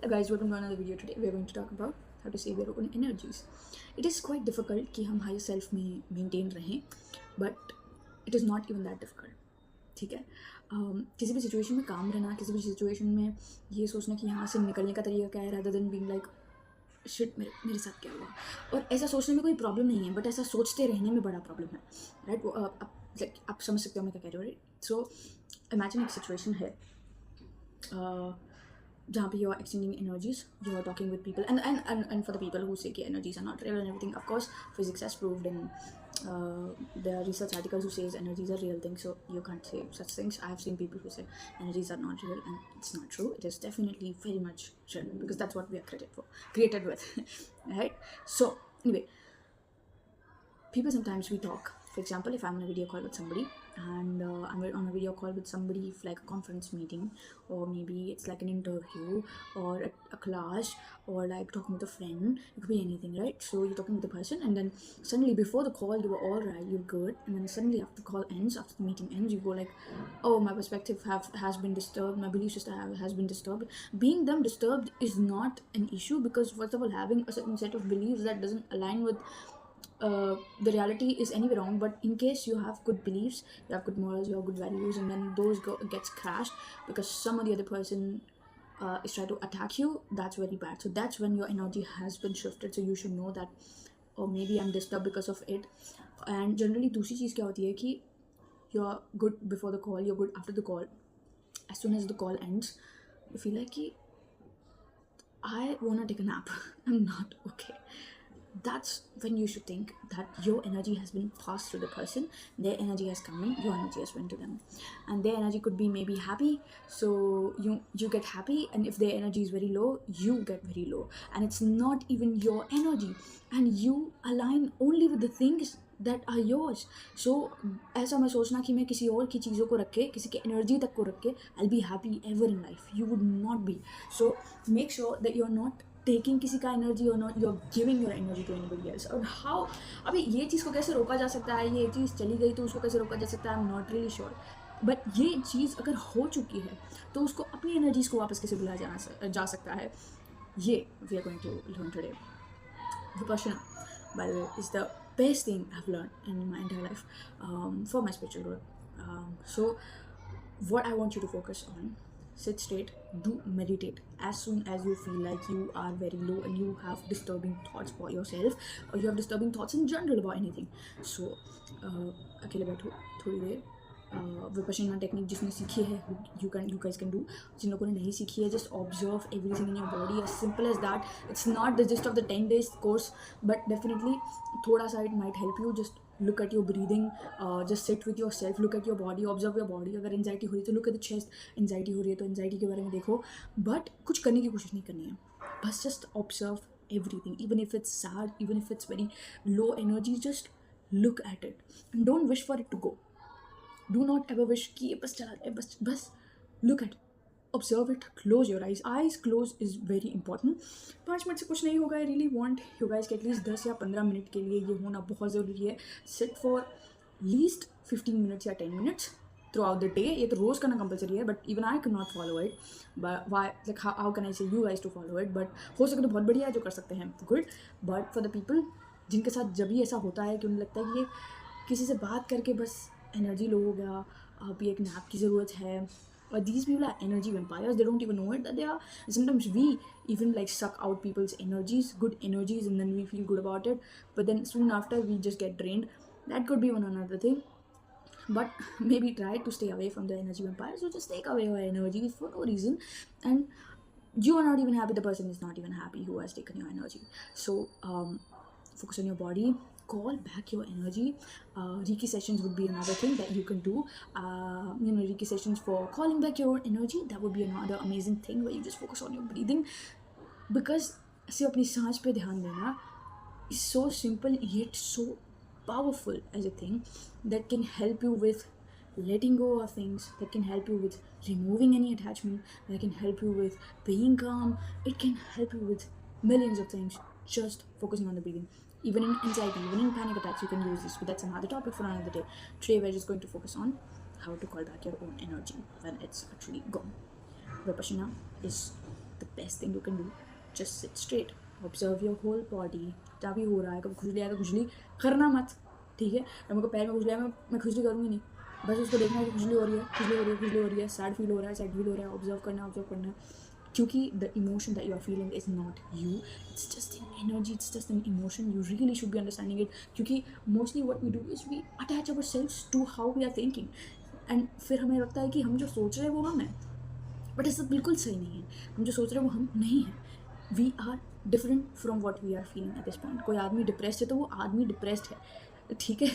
Hello guys, welcome to another video. Today we are going to talk about how to save your own energies. It is quite difficult कि हम higher self में maintain रहें, but it is not even that difficult. ठीक है, किसी भी situation में काम रहना, किसी भी सिचुएशन में ये सोचना कि यहाँ से निकलने का तरीका क्या है, rather than being like shit मेरे साथ क्या हुआ. और ऐसा सोचने में कोई प्रॉब्लम नहीं है, बट ऐसा सोचते रहने में बड़ा प्रॉब्लम है, राइट. वो आप समझ सकते हो मैं क्या कह रही हूँ, राइट. सो इमेजिन एक सिचुएशन है जहाँ पे you are extending energies, you are talking with people, and for the people who say कि energies are not real and everything, of course physics has proved, and there are research articles who says energies are real things, so you can't say such things. I have seen people who say energies are not real, and it's not true. It is definitely very much real, because that's what we are created with right. So anyway, people sometimes we talk. For example, if I'm on a video call with somebody, and I'm on a video call with somebody for like a conference meeting, or maybe it's like an interview, or a class, or like talking with a friend. It could be anything, right? So you're talking with a person, and then suddenly before the call you were all right, you're good, and then suddenly after the call ends, after the meeting ends, you go like, oh, my perspective has been disturbed, my belief system has been disturbed. Being them disturbed is not an issue, because first of all, having a certain set of beliefs that doesn't align with the reality is anyway wrong. But in case you have good beliefs, you have good morals, you have good values, and then those gets crashed because some of the other person is trying to attack you, that's very bad. So that's when your energy has been shifted. So you should know that, or maybe I'm disturbed because of it. And generally दूसरी चीज़ क्या होती है कि you're good before the call, you're good after the call. As soon as the call ends, you feel like कि I wanna take a nap. I'm not okay. That's when you should think that your energy has been passed to the person, their energy has come in, your energy has went to them, and their energy could be maybe happy, so you get happy, and if their energy is very low, you get very low, and it's not even your energy, and you align only with the things that are yours. So ऐसा मैं सोचना कि मैं किसी और की चीज़ों को रख के, किसी के एनर्जी तक को रख के I'll be happy ever in life. You would not be. So make sure that you're not taking किसी का एनर्जी, और not you are giving your energy to anybody else. और हाउ, अभी ये चीज़ को कैसे रोका जा सकता है, ये चीज़ चली गई तो उसको कैसे रोका जा सकता है, I am not really sure. But ये चीज़ अगर हो चुकी है तो उसको अपनी एनर्जीज़ को वापस कैसे बुलाया जा सकता है, ये we are going to learn today. Vipassana, by the way, is the best thing I've learned in my entire life, for my spiritual growth. So what I want you to focus on: sit straight, do meditate as soon as you feel like you are very low and you have disturbing thoughts for yourself, or you have disturbing thoughts in general about anything. So अकेले बैठो थोड़ी देर. Vipassana technique जिसने सीखी है, you guys can do. जिन लोगों ने नहीं सीखी है, just observe everything in your body, as simple as that. It's not the gist of the 10 days course, but definitely थोड़ा सा it might help you. Just look at your breathing, just sit with yourself, look at your body, observe your body. अगर anxiety हो रही है तो look at the chest, anxiety हो रही है तो एंजाइटी के बारे में देखो, बट कुछ करने की कोशिश नहीं करनी है, बस just observe everything. Even if it's sad, even if it's very low energy, just look at it and don't wish for it to go. Do not ever wish कि ये बस चला जाए, बस look at it, observe it, close your eyes closed is very important. 5 minute से कुछ नहीं होगा. I really want you guys के एटलीस्ट 10 या 15 मिनट के लिए ये होना बहुत ज़रूरी है. Sit for least 15 minutes या 10 minutes throughout the day. ये तो रोज़ करना कंपलसरी है, but even I can not follow it. But why, like how can I say you guys to follow it? But हो सके तो बहुत बढ़िया है जो कर सकते हैं, good. But for the people जिनके साथ जब भी ऐसा होता है कि उन्हें लगता है कि ये किसी से बात करके बस एनर्जी लो हो गया, अभी एक नैप की ज़रूरत है, or these people are energy vampires, they don't even know it that they are. Sometimes we even like suck out people's energies, good energies, and then we feel good about it, but then soon after we just get drained. That could be one another thing. But maybe try to stay away from the energy vampires who just take away your energy for no reason, and you are not even happy, the person is not even happy who has taken your energy. So focus on your body, call back your energy. Reiki sessions would be another thing that you can do. Reiki sessions for calling back your energy, that would be another amazing thing where you just focus on your breathing, because सिर्फ अपनी सांस पे ध्यान देना is so simple yet so powerful as a thing that can help you with letting go of things, that can help you with removing any attachment, that can help you with being calm. It can help you with millions of things, just focusing on the breathing. Even in anxiety, even in panic attacks, you can use this, but that's another topic for another day. Today we're just going to focus on how to call back your own energy when it's actually gone. Vipassana is the best thing you can do, just sit straight, observe your whole body. क्या भी हो रहा है, कभी खुजली आया तो खुजली करना मत, ठीक है? मेरे को पैर में खुजली आया, मैं खुजली करूँगी नहीं, बस उसको देखना है कि खुजली हो रही है, खुजली हो रही है, खुजली हो रही है, सैड फील हो रहा है, सैड फील हो रहा है, ऑब्जर्व करना है, क्योंकि the emotion that you are feeling is not you, it's just an energy, it's just an emotion, you really should be understanding it, क्योंकि mostly what we do is we attach ourselves to how we are thinking, and फिर हमें लगता है कि हम जो सोच रहे हैं वो हम हैं, बट ऐसा बिल्कुल सही नहीं है, हम जो सोच रहे हैं वो हम नहीं हैं, we are different from what we are feeling at this point. कोई आदमी डिप्रेस्ड है तो वो आदमी डिप्रेस्ड है, ठीक है?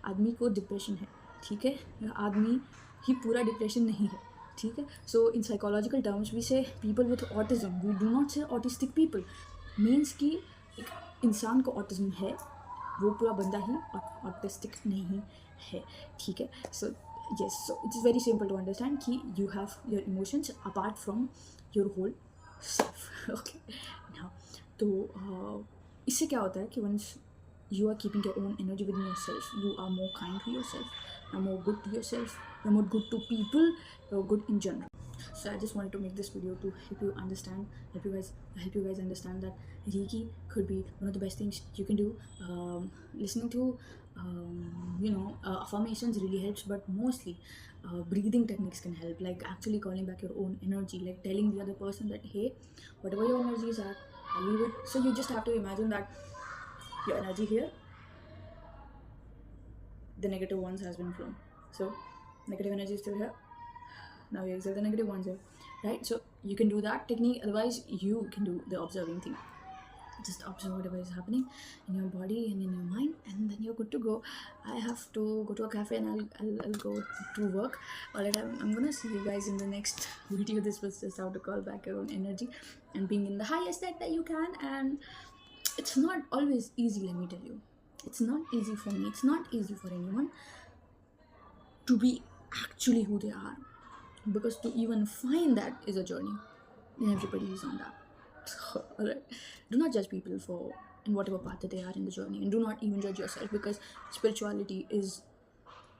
आदमी को डिप्रेशन है, ठीक है? आदमी ही पूरा डिप्रेशन नहीं है, ठीक है? So in psychological terms we say people with autism, we do not say autistic people, means कि एक इंसान को ऑटिज्म है, वो पूरा बंदा ही ऑटिस्टिक नहीं है, ठीक है? सो yes, so it is very simple to understand कि you have your emotions apart from your whole self. Okay, now तो इससे क्या होता है कि once you are keeping your own energy within yourself, you are more kind to yourself, you're more good to yourself, you're more good to people, you're good in general. So I just wanted to make this video to help you understand, help you guys understand that Reiki could be one of the best things you can do. Listening to affirmations really helps, but mostly breathing techniques can help, like actually calling back your own energy, like telling the other person that hey, whatever your energy is at, I leave it. So you just have to imagine that your energy here, the negative ones has been flown, so negative energy is still here, now you exhale the negative ones here, right? So you can do that technique, otherwise you can do the observing thing, just observe whatever is happening in your body and in your mind, and then you're good to go. I have to go to a cafe and I'll go to work. Alright, I'm gonna see you guys in the next video. This was just how to call back your own energy and being in the highest state that you can, and it's not always easy, let me tell you. It's not easy for me, it's not easy for anyone to be actually who they are, because to even find that is a journey, and everybody is on that. So, alright, do not judge people for in whatever path that they are in the journey, and do not even judge yourself, because spirituality is,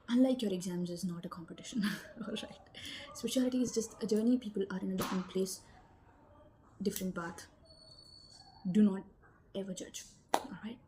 unlike your exams, is not a competition. Alright, spirituality is just a journey. People are in a different place, different path. Do not ever judge. Alright,